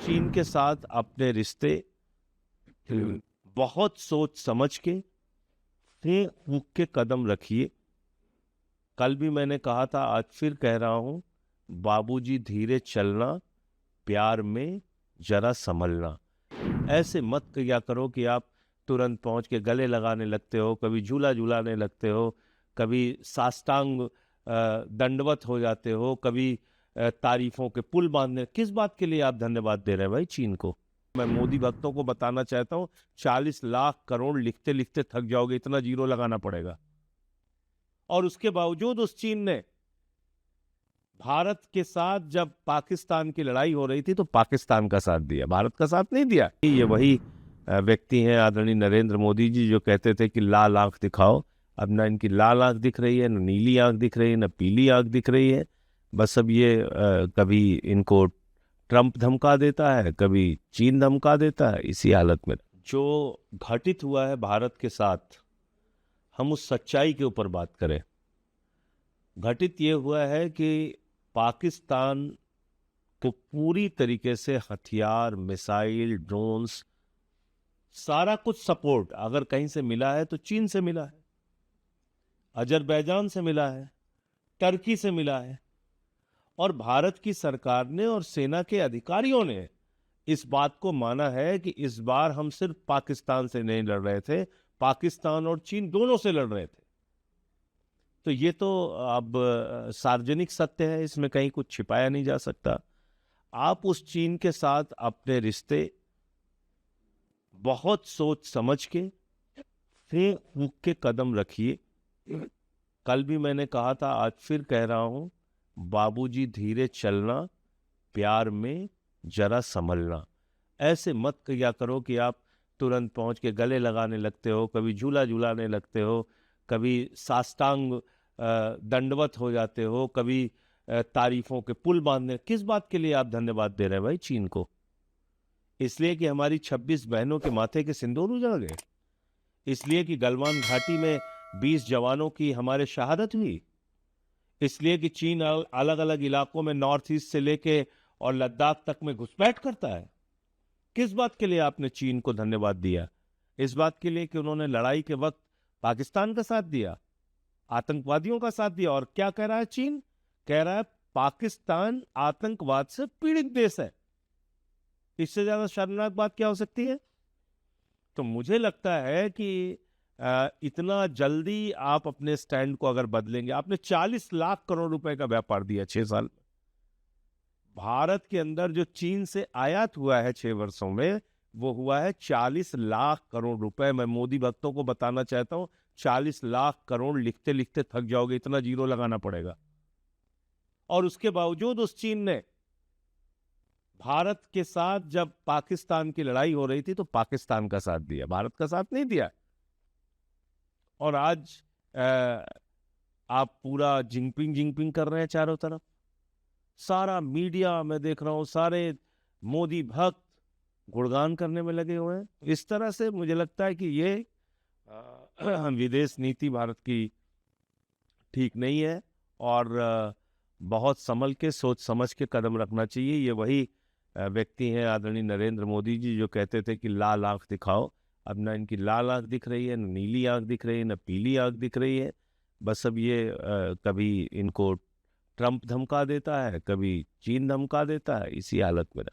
चीन के साथ अपने रिश्ते बहुत सोच समझ के फेंक फूक के कदम रखिए। कल भी मैंने कहा था, आज फिर कह रहा हूं, बाबूजी धीरे चलना, प्यार में जरा संभलना। ऐसे मत किया करो कि आप तुरंत पहुंच के गले लगाने लगते हो, कभी झूला झूलाने लगते हो, कभी साष्टांग दंडवत हो जाते हो, कभी तारीफों के पुल बांधने। किस बात के लिए आप धन्यवाद दे रहे हैं भाई चीन को? मैं मोदी भक्तों को बताना चाहता हूं, 40 लाख करोड़ लिखते लिखते थक जाओगे, इतना जीरो लगाना पड़ेगा। और उसके बावजूद उस चीन ने भारत के साथ, जब पाकिस्तान की लड़ाई हो रही थी तो पाकिस्तान का साथ दिया, भारत का साथ नहीं दिया। ये वही व्यक्ति हैं आदरणीय नरेंद्र मोदी जी, जो कहते थे कि लाल आंख दिखाओ। अब ना इनकी लाल आंख दिख रही है, न नीली आंख दिख रही है, न पीली आंख दिख रही है। बस अब ये कभी इनको ट्रंप धमका देता है, कभी चीन धमका देता है। इसी हालत में जो घटित हुआ है भारत के साथ, हम उस सच्चाई के ऊपर बात करें। घटित ये हुआ है कि पाकिस्तान को पूरी तरीके से हथियार, मिसाइल, ड्रोन्स, सारा कुछ सपोर्ट अगर कहीं से मिला है तो चीन से मिला है, अजरबैजान से मिला है, टर्की से मिला है। और भारत की सरकार ने और सेना के अधिकारियों ने इस बात को माना है कि इस बार हम सिर्फ पाकिस्तान से नहीं लड़ रहे थे, पाकिस्तान और चीन दोनों से लड़ रहे थे। तो ये तो अब सार्वजनिक सत्य है, इसमें कहीं कुछ छिपाया नहीं जा सकता। आप उस चीन के साथ अपने रिश्ते बहुत सोच समझ के फेंक फूक के कदम रखिए। कल भी मैंने कहा था, आज फिर कह रहा हूं, बाबूजी धीरे चलना, प्यार में जरा संभलना। ऐसे मत किया करो कि आप तुरंत पहुंच के गले लगाने लगते हो, कभी झूला झूलाने लगते हो, कभी साष्टांग दंडवत हो जाते हो, कभी तारीफों के पुल बांधने। किस बात के लिए आप धन्यवाद दे रहे हैं भाई चीन को? इसलिए कि हमारी 26 बहनों के माथे के सिंदूर उजड़ गए? इसलिए कि गलवान घाटी में 20 जवानों की हमारे शहादत हुई? इसलिए कि चीन अलग अलग इलाकों में नॉर्थ ईस्ट से लेके और लद्दाख तक में घुसपैठ करता है? किस बात के लिए आपने चीन को धन्यवाद दिया? इस बात के लिए कि उन्होंने लड़ाई के वक्त पाकिस्तान का साथ दिया, आतंकवादियों का साथ दिया। और क्या कह रहा है चीन? कह रहा है पाकिस्तान आतंकवाद से पीड़ित देश है। इससे ज्यादा शर्मनाक बात क्या हो सकती है? तो मुझे लगता है कि इतना जल्दी आप अपने स्टैंड को अगर बदलेंगे, आपने 40 लाख करोड़ रुपए का व्यापार दिया 6 साल। भारत के अंदर जो चीन से आयात हुआ है 6 वर्षों में, वो हुआ है 40 लाख करोड़ रुपए। मैं मोदी भक्तों को बताना चाहता हूं, 40 लाख करोड़ लिखते लिखते थक जाओगे, इतना जीरो लगाना पड़ेगा। और उसके बावजूद उस चीन ने भारत के साथ, जब पाकिस्तान की लड़ाई हो रही थी तो पाकिस्तान का साथ दिया, भारत का साथ नहीं दिया। और आज आप पूरा जिंगपिंग जिंगपिंग कर रहे हैं चारों तरफ। सारा मीडिया मैं देख रहा हूं, सारे मोदी भक्त गुणगान करने में लगे हुए हैं। इस तरह से मुझे लगता है कि ये विदेश नीति भारत की ठीक नहीं है। और बहुत संभल के, सोच समझ के कदम रखना चाहिए। ये वही व्यक्ति हैं आदरणीय नरेंद्र मोदी जी, जो कहते थे कि लाल आंख दिखाओ। अब ना इनकी लाल आंख दिख रही है, न नीली आंख दिख रही है, न पीली आंख दिख रही है। बस अब ये कभी इनको ट्रंप धमका देता है, कभी चीन धमका देता है। इसी हालत में